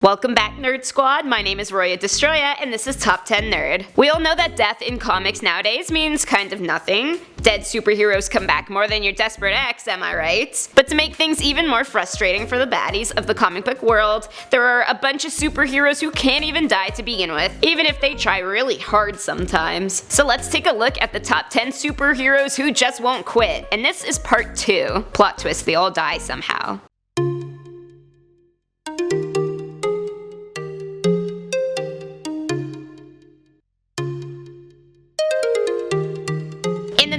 Welcome back, Nerd Squad. My name is Roya Destroya, and this is Top 10 Nerd. We all know that death in comics nowadays means kind of nothing. Dead superheroes come back more than your Desperate X, am I right? But to make things even more frustrating for the baddies of the comic book world, there are a bunch of superheroes who can't even die to begin with, even if they try really hard sometimes. So let's take a look at the top 10 superheroes who just won't quit, and this is part 2. Plot twist, they all die somehow.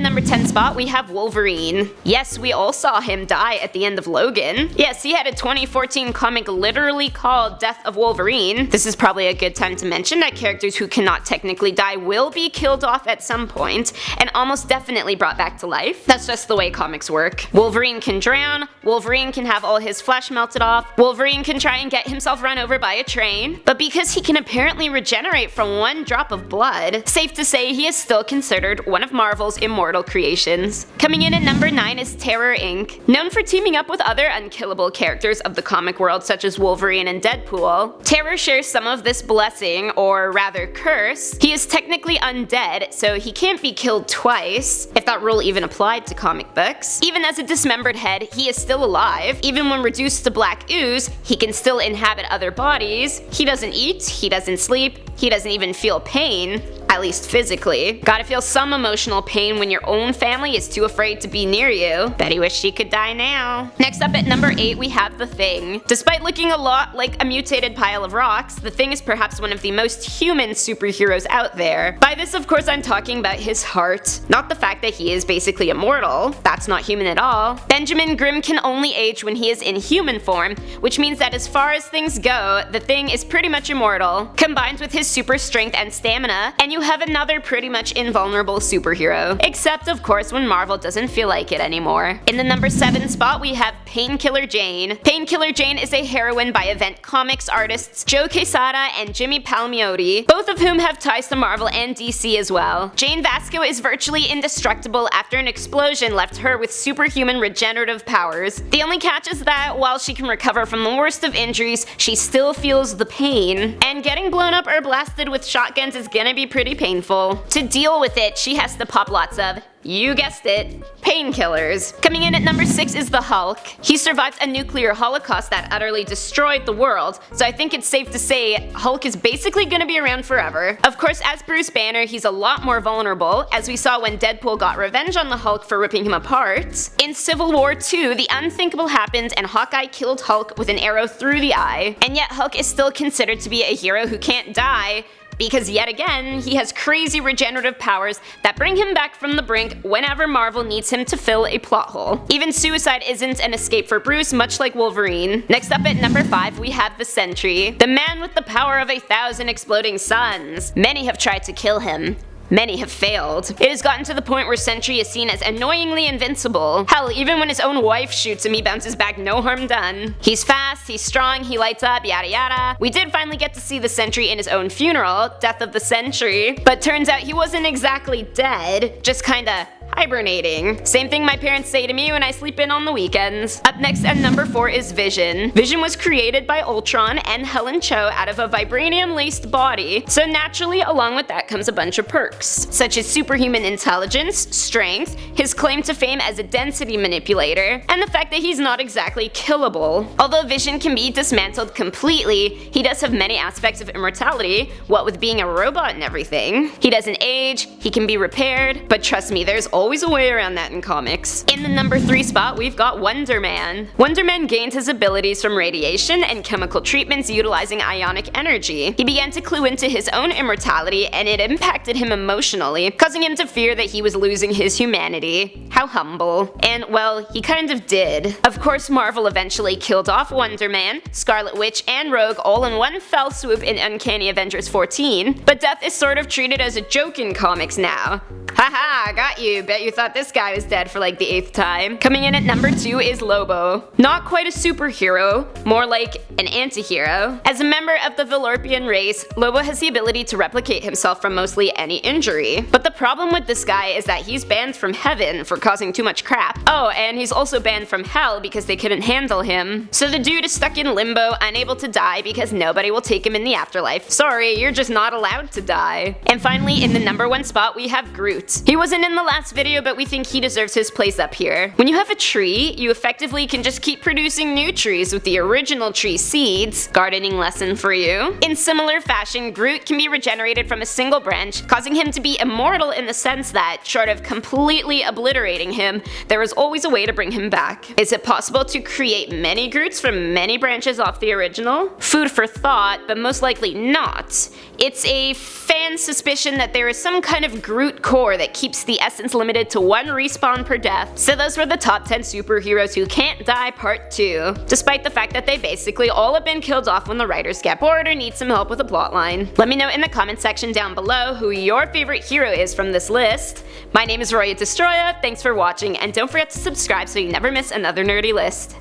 Number 10 spot, we have Wolverine. Yes, we all saw him die at the end of Logan. Yes, he had a 2014 comic literally called Death of Wolverine. This is probably a good time to mention that characters who cannot technically die will be killed off at some point, and almost definitely brought back to life. That's just the way comics work. Wolverine can drown, Wolverine can have all his flesh melted off, Wolverine can try and get himself run over by a train, but because he can apparently regenerate from one drop of blood, safe to say he is still considered one of Marvel's immortal creations. Coming in at number 9 is Terror Inc. Known for teaming up with other unkillable characters of the comic world such as Wolverine and Deadpool, Terror shares some of this blessing, or rather curse. He is technically undead, so he can't be killed twice, if that rule even applied to comic books. Even as a dismembered head, he is still alive. Even when reduced to black ooze, he can still inhabit other bodies. He doesn't eat, he doesn't sleep, he doesn't even feel pain. At least physically. Gotta feel some emotional pain when your own family is too afraid to be near you. Bet he wished she could die now. Next up at number 8 we have The Thing. Despite looking a lot like a mutated pile of rocks, The Thing is perhaps one of the most human superheroes out there. By this of course I'm talking about his heart, not the fact that he is basically immortal. That's not human at all. Benjamin Grimm can only age when he is in human form, which means that as far as things go, The Thing is pretty much immortal, combined with his super strength and stamina, and you have another pretty much invulnerable superhero. Except of course when Marvel doesn't feel like it anymore. In the number 7 spot we have Painkiller Jane. Painkiller Jane is a heroine by Event Comics artists Joe Quesada and Jimmy Palmiotti, both of whom have ties to Marvel and DC as well. Jane Vasco is virtually indestructible after an explosion left her with superhuman regenerative powers. The only catch is that while she can recover from the worst of injuries, she still feels the pain. And getting blown up or blasted with shotguns is gonna be pretty painful. To deal with it, she has to pop lots of, you guessed it, painkillers. Coming in at number 6 is the Hulk. He survived a nuclear holocaust that utterly destroyed the world, so I think it's safe to say Hulk is basically gonna be around forever. Of course, as Bruce Banner, he's a lot more vulnerable, as we saw when Deadpool got revenge on the Hulk for ripping him apart. In Civil War II, the unthinkable happened and Hawkeye killed Hulk with an arrow through the eye, and yet Hulk is still considered to be a hero who can't die, because yet again, he has crazy regenerative powers that bring him back from the brink whenever Marvel needs him to fill a plot hole. Even suicide isn't an escape for Bruce, much like Wolverine. Next up at number 5 we have the Sentry, the man with the power of 1,000 exploding suns. Many have tried to kill him. Many have failed. It has gotten to the point where Sentry is seen as annoyingly invincible. Hell, even when his own wife shoots him, he bounces back, no harm done. He's fast, he's strong, he lights up, yada yada. We did finally get to see the Sentry in his own funeral, Death of the Sentry, but turns out he wasn't exactly dead, just kinda hibernating. Same thing my parents say to me when I sleep in on the weekends. Up next at number 4 is Vision. Vision was created by Ultron and Helen Cho out of a vibranium-laced body, so naturally along with that comes a bunch of perks, such as superhuman intelligence, strength, his claim to fame as a density manipulator, and the fact that he's not exactly killable. Although Vision can be dismantled completely, he does have many aspects of immortality, what with being a robot and everything. He doesn't age, he can be repaired, but trust me, there's always a way around that in comics. In the number 3 spot, we've got Wonder Man. Wonder Man gained his abilities from radiation and chemical treatments utilizing ionic energy. He began to clue into his own immortality, and it impacted him emotionally, causing him to fear that he was losing his humanity. How humble. And well, he kind of did. Of course, Marvel eventually killed off Wonder Man, Scarlet Witch, and Rogue all in one fell swoop in Uncanny Avengers 14, but death is sort of treated as a joke in comics now. Haha, got you, bet you thought this guy was dead for like the 8th time. Coming in at number 2 is Lobo. Not quite a superhero, more like an anti-hero. As a member of the Velorpian race, Lobo has the ability to replicate himself from mostly any injury. But the problem with this guy is that he's banned from heaven for causing too much crap. Oh, and he's also banned from hell because they couldn't handle him. So the dude is stuck in limbo, unable to die because nobody will take him in the afterlife. Sorry, you're just not allowed to die. And finally, in the number 1 spot, we have Groot. He wasn't in the last video, but we think he deserves his place up here. When you have a tree, you effectively can just keep producing new trees with the original tree seeds. Gardening lesson for you. In similar fashion, Groot can be regenerated from a single branch, causing him to be immortal in the sense that, short of completely obliterating him, there is always a way to bring him back. Is it possible to create many Groots from many branches off the original? Food for thought, but most likely not. It's a fan suspicion that there is some kind of Groot core that keeps the essence limited to 1 respawn per death. So those were the top 10 superheroes who can't die part 2, despite the fact that they basically all have been killed off when the writers get bored or need some help with a plotline. Let me know in the comment section down below who your favorite hero is from this list. My name is Roya Destroya, thanks for watching, and don't forget to subscribe so you never miss another nerdy list.